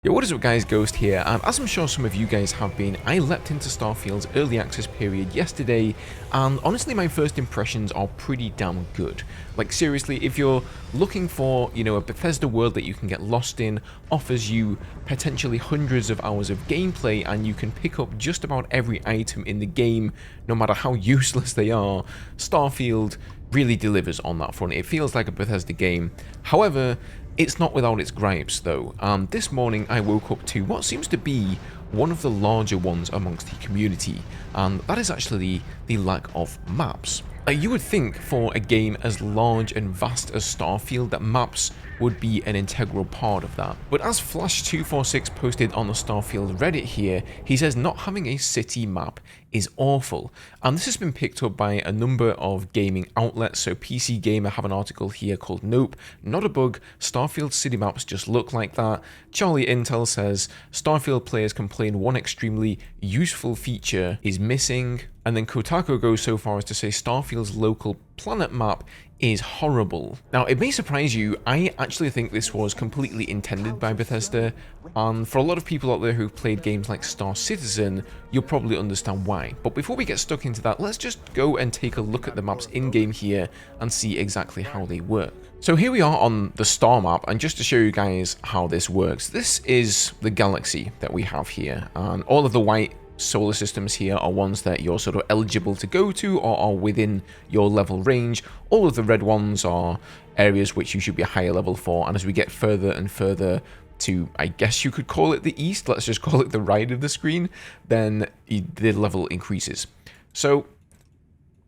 Yo, what is up guys, Ghost here, and as I'm sure some of you guys have been, I leapt into Starfield's early access period yesterday, and honestly my first impressions are pretty damn good. Like seriously, if you're looking for, a Bethesda world that you can get lost in, offers you potentially hundreds of hours of gameplay, and you can pick up just about every item in the game, no matter how useless they are, Starfield really delivers on that front. It feels like a Bethesda game. However, it's not without its gripes though, and this morning I woke up to what seems to be one of the larger ones amongst the community, and that is actually the lack of maps. You would think for a game as large and vast as Starfield that maps would be an integral part of that. But as Flash246 posted on the Starfield Reddit here, he says not having a city map is awful. And this has been picked up by a number of gaming outlets. So PC Gamer have an article here called "Nope, not a bug, Starfield city maps just look like that." Charlie Intel says Starfield players complain one extremely useful feature is missing. And then Kotaku goes so far as to say Starfield's local planet map is horrible. Now, it may surprise you, I actually think this was completely intended by Bethesda, and for a lot of people out there who've played games like Star Citizen, you'll probably understand why. But before we get stuck into that, let's just go and take a look at the maps in-game here and see exactly how they work. So here we are on the star map, and just to show you guys how this works, this is the galaxy that we have here, and all of the white solar systems here are ones that you're sort of eligible to go to or are within your level range. All of the red ones are areas which you should be a higher level for, and as we get further and further to, I guess you could call it the east, let's just call it the right of the screen, then the level increases. So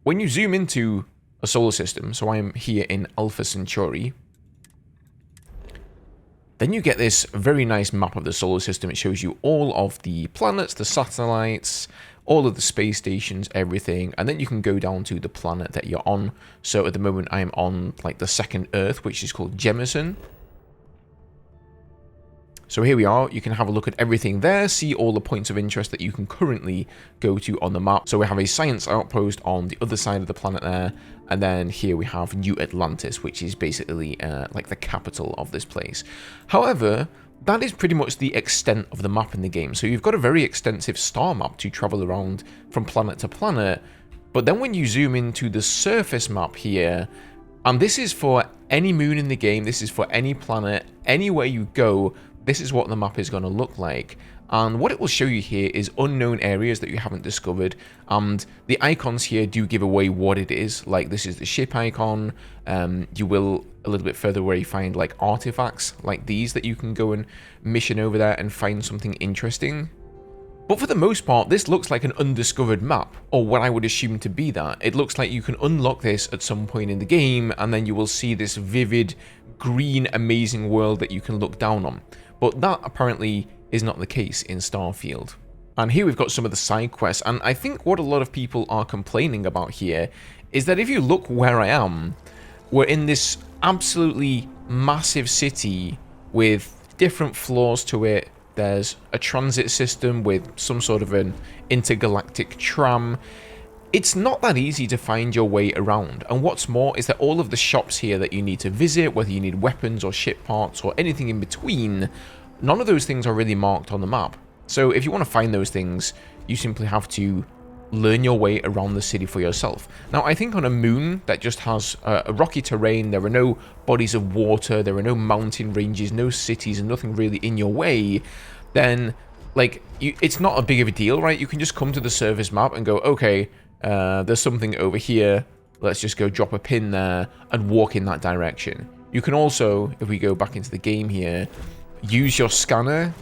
when you zoom into a solar system, so I'm here in Alpha Centauri, then you get this very nice map of the solar system. It shows you all of the planets, the satellites, all of the space stations, everything. And then you can go down to the planet that you're on. So at the moment I am on like the second Earth, which is called Jemison. So here we are, you can have a look at everything there, see all the points of interest that you can currently go to on the map. So we have a science outpost on the other side of the planet there, and then here we have New Atlantis, which is basically like the capital of this place. However, that is pretty much the extent of the map in the game. So you've got a very extensive star map to travel around from planet to planet, but then when you zoom into the surface map here, and this is for any moon in the game, this is for any planet, anywhere you go, this is what the map is going to look like. And what it will show you here is unknown areas that you haven't discovered, and the icons here do give away what it is. Like this is the ship icon. You will a little bit further where you find like artifacts like these that you can go and mission over there and find something interesting. But for the most part, this looks like an undiscovered map, or what I would assume to be that. It looks like you can unlock this at some point in the game, and then you will see this vivid, green, amazing world that you can look down on. But that apparently is not the case in Starfield. And here we've got some of the side quests, and I think what a lot of people are complaining about here is that if you look where I am, we're in this absolutely massive city with different floors to it. There's a transit system with some sort of an intergalactic tram. It's not that easy to find your way around, and what's more is that all of the shops here that you need to visit, whether you need weapons or ship parts or anything in between, none of those things are really marked on the map. So if you want to find those things, you simply have to learn your way around the city for yourself. Now, I think on a moon that just has a rocky terrain, there are no bodies of water, there are no mountain ranges, no cities, and nothing really in your way, then like it's not a big of a deal, right? You can just come to the surface map and go, okay, there's something over here, let's just go drop a pin there and walk in that direction. You can also, if we go back into the game here, use your scanner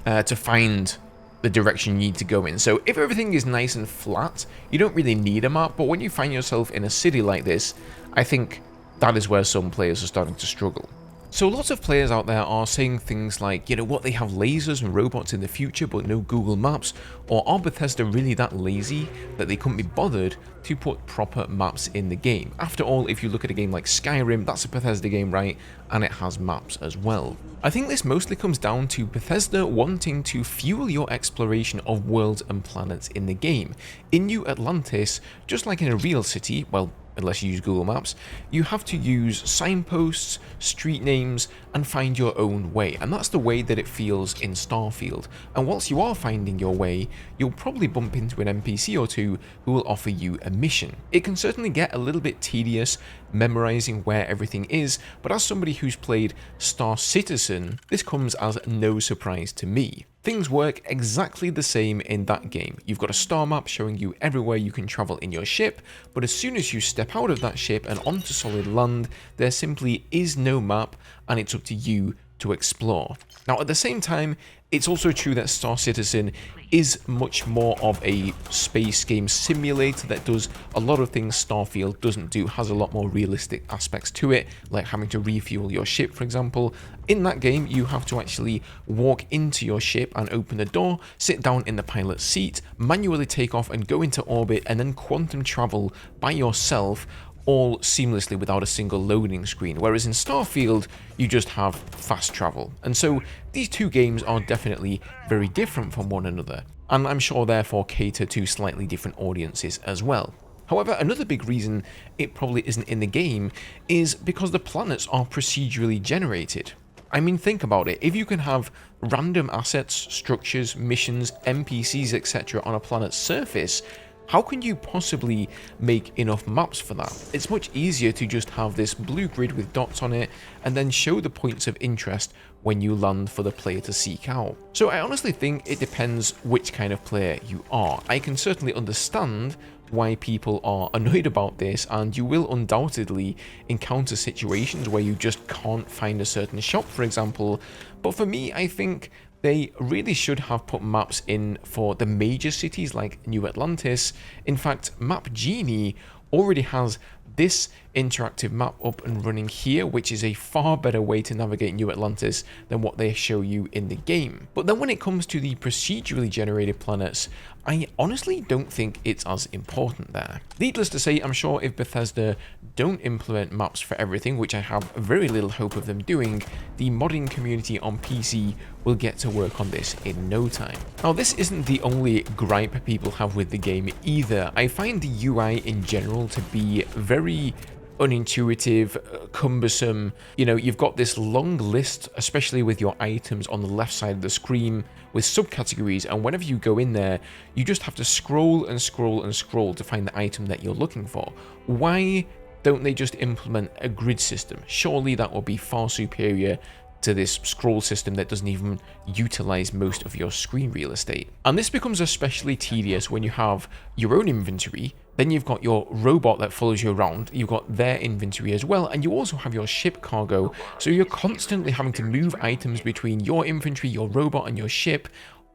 to find the direction you need to go in. So if everything is nice and flat, you don't really need a map, but when you find yourself in a city like this, I think that is where some players are starting to struggle. So lots of players out there are saying things like, what, they have lasers and robots in the future but no Google Maps, or are Bethesda really that lazy that they couldn't be bothered to put proper maps in the game? After all, if you look at a game like Skyrim, that's a Bethesda game, right? And it has maps as well. I think this mostly comes down to Bethesda wanting to fuel your exploration of worlds and planets in the game. In New Atlantis, just like in a real city, well, unless you use Google Maps, you have to use signposts, street names, and find your own way. And that's the way that it feels in Starfield. And whilst you are finding your way, you'll probably bump into an NPC or two who will offer you a mission. It can certainly get a little bit tedious memorizing where everything is, but as somebody who's played Star Citizen, this comes as no surprise to me. Things work exactly the same in that game. You've got a star map showing you everywhere you can travel in your ship, but as soon as you step out of that ship and onto solid land, there simply is no map, and it's up to you to explore. Now, at the same time, it's also true that Star Citizen is much more of a space game simulator that does a lot of things Starfield doesn't do, has a lot more realistic aspects to it, like having to refuel your ship, for example. In that game, you have to actually walk into your ship and open the door, sit down in the pilot's seat, manually take off and go into orbit, and then quantum travel by yourself, all seamlessly without a single loading screen, whereas in Starfield, you just have fast travel. And so these two games are definitely very different from one another, and I'm sure therefore cater to slightly different audiences as well. However, another big reason it probably isn't in the game is because the planets are procedurally generated. I mean, think about it. If you can have random assets, structures, missions, NPCs, etc. on a planet's surface, how can you possibly make enough maps for that? It's much easier to just have this blue grid with dots on it and then show the points of interest when you land for the player to seek out. So I honestly think it depends which kind of player you are. I can certainly understand why people are annoyed about this, and you will undoubtedly encounter situations where you just can't find a certain shop, for example. But for me, I think they really should have put maps in for the major cities like New Atlantis. In fact, Map Genie already has this interactive map up and running here, which is a far better way to navigate New Atlantis than what they show you in the game. But then when it comes to the procedurally generated planets, I honestly don't think it's as important there. Needless to say, I'm sure if Bethesda don't implement maps for everything, which I have very little hope of them doing, the modding community on PC will get to work on this in no time. Now, this isn't the only gripe people have with the game either. I find the UI in general to be very unintuitive, cumbersome. You know, you've got this long list, especially with your items on the left side of the screen with subcategories, and whenever you go in there, you just have to scroll and scroll and scroll to find the item that you're looking for. Why don't they just implement a grid system? Surely that would be far superior to this scroll system that doesn't even utilize most of your screen real estate. And this becomes especially tedious when you have your own inventory, then you've got your robot that follows you around, you've got their inventory as well, and you also have your ship cargo, so you're constantly having to move items between your inventory, your robot, and your ship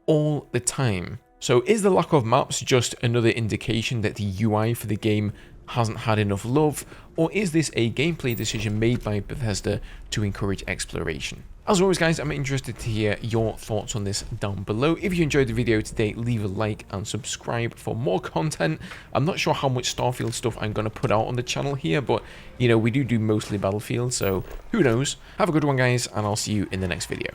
all the time. So is the lack of maps just another indication that the UI for the game hasn't had enough love, or is this a gameplay decision made by Bethesda to encourage exploration? As always, guys, I'm interested to hear your thoughts on this down below. If you enjoyed the video today, leave a like and subscribe for more content. I'm not sure how much Starfield stuff I'm going to put out on the channel here, but, you know, we do mostly Battlefield, so who knows. Have a good one, guys, and I'll see you in the next video.